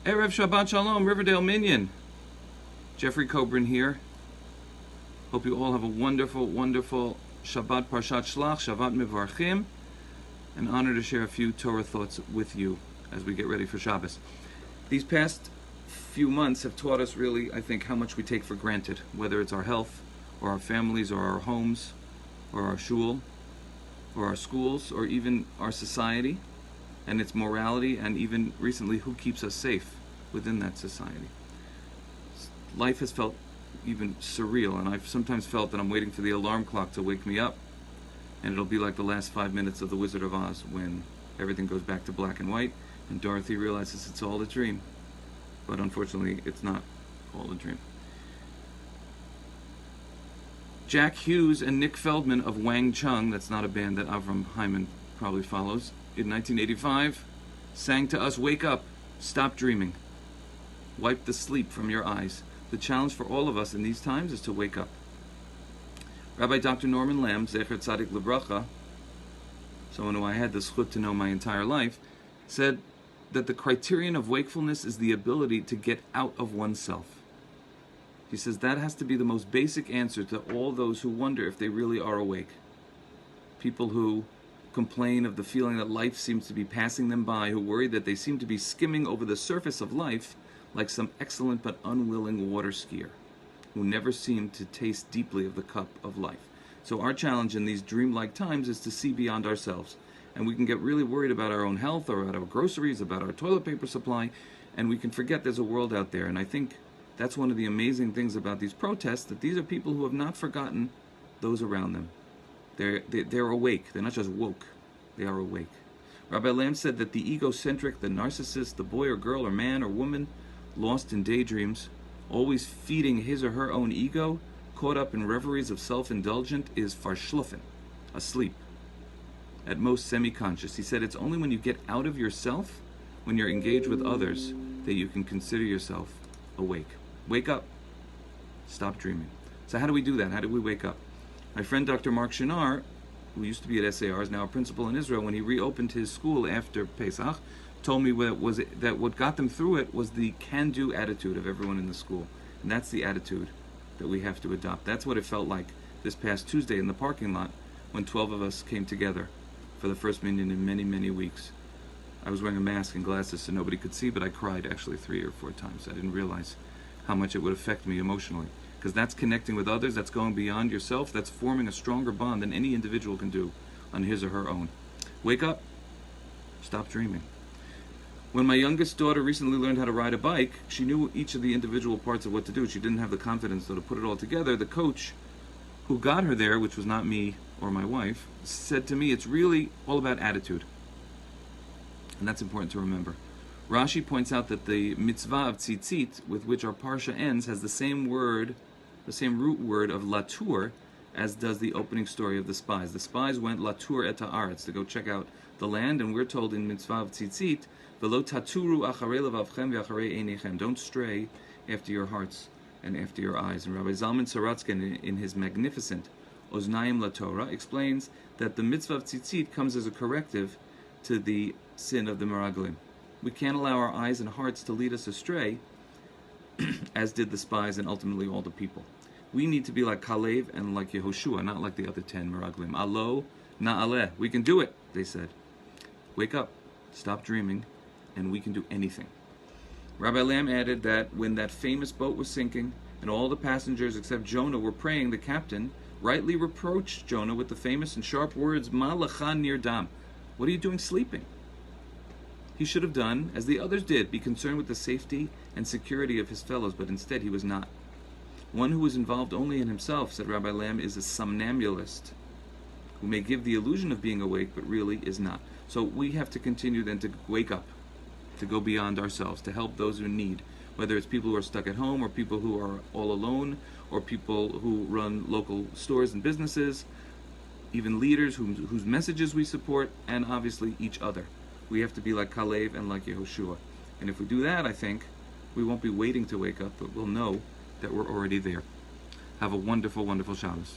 Erev Shabbat Shalom, Riverdale Minyan. Jeffrey Kobrin here. Hope you all have a wonderful, wonderful Shabbat Parashat Shelach, Shabbat Mivarchim. An honor to share a few Torah thoughts with you as we get ready for Shabbos. These past few months have taught us really, I think, how much we take for granted, whether it's our health, or our families, or our homes, or our shul, or our schools, or even our society and its morality, and even recently who keeps us safe within that society. Life has felt even surreal, and I've sometimes felt that I'm waiting for the alarm clock to wake me up, and it'll be like the last 5 minutes of The Wizard of Oz when everything goes back to black and white and Dorothy realizes it's all a dream. But unfortunately, it's not all a dream. Jack Hughes and Nick Feldman of Wang Chung, that's not a band that Avram Hyman probably follows, in 1985 sang to us, "Wake up, stop dreaming, wipe the sleep from your eyes." The challenge for all of us in these times is to wake up. Rabbi Dr. Norman Lamb, Zecher Tzadik Lebracha, someone who I had the zchut to know my entire life, said that the criterion of wakefulness is the ability to get out of oneself. He says that has to be the most basic answer to all those who wonder if they really are awake. People who complain of the feeling that life seems to be passing them by, who worry that they seem to be skimming over the surface of life like some excellent but unwilling water skier, who never seem to taste deeply of the cup of life. So our challenge in these dreamlike times is to see beyond ourselves. And we can get really worried about our own health, or about our groceries, about our toilet paper supply, and we can forget there's a world out there. And I think that's one of the amazing things about these protests, that these are people who have not forgotten those around them. They're awake. They're not just woke. They are awake. Rabbi Lamb said that the egocentric, the narcissist, the boy or girl or man or woman lost in daydreams, always feeding his or her own ego, caught up in reveries of self-indulgent, is verschlafen, asleep, at most semi-conscious. He said it's only when you get out of yourself, when you're engaged with others, that you can consider yourself awake. Wake up. Stop dreaming. So how do we do that? How do we wake up? My friend Dr. Mark Shinar, who used to be at SAR, is now a principal in Israel, when he reopened his school after Pesach, told me that what got them through it was the can-do attitude of everyone in the school. And that's the attitude that we have to adopt. That's what it felt like this past Tuesday in the parking lot when 12 of us came together for the first minyan in many, many weeks. I was wearing a mask and glasses so nobody could see, but I cried actually 3 or 4 times. I didn't realize how much it would affect me emotionally. Because that's connecting with others, that's going beyond yourself, that's forming a stronger bond than any individual can do on his or her own. Wake up. Stop dreaming. When my youngest daughter recently learned how to ride a bike, she knew each of the individual parts of what to do. She didn't have the confidence, though, to put it all together. The coach who got her there, which was not me or my wife, said to me, it's really all about attitude. And that's important to remember. Rashi points out that the mitzvah of tzitzit, with which our parsha ends, has the same root word of latur, as does the opening story of the spies. The spies went latur et haaretz, to go check out the land, and we're told in mitzvah of tzitzit, velo taturu acharei levavchem ve'acharei einechem, don't stray after your hearts and after your eyes. And Rabbi Zalman Saratskin, in his magnificent Oznayim LaTorah, explains that the mitzvah of tzitzit comes as a corrective to the sin of the meraglim. We can't allow our eyes and hearts to lead us astray, as did the spies and ultimately all the people. We need to be like Kalev and like Yehoshua, not like the other 10 meraglim. Alo na'aleh. We can do it, they said. Wake up, stop dreaming, and we can do anything. Rabbi Lamb added that when that famous boat was sinking and all the passengers except Jonah were praying, the captain rightly reproached Jonah with the famous and sharp words, Ma lecha nirdam. What are you doing sleeping? He should have done as the others did, be concerned with the safety and security of his fellows, but instead he was not. One who is involved only in himself, said Rabbi Lamb, is a somnambulist who may give the illusion of being awake, but really is not. So we have to continue then to wake up, to go beyond ourselves, to help those in need, whether it's people who are stuck at home, or people who are all alone, or people who run local stores and businesses, even leaders whose messages we support, and obviously each other. We have to be like Kalev and like Yehoshua. And if we do that, I think, we won't be waiting to wake up, but we'll know that we're already there. Have a wonderful, wonderful Shabbos.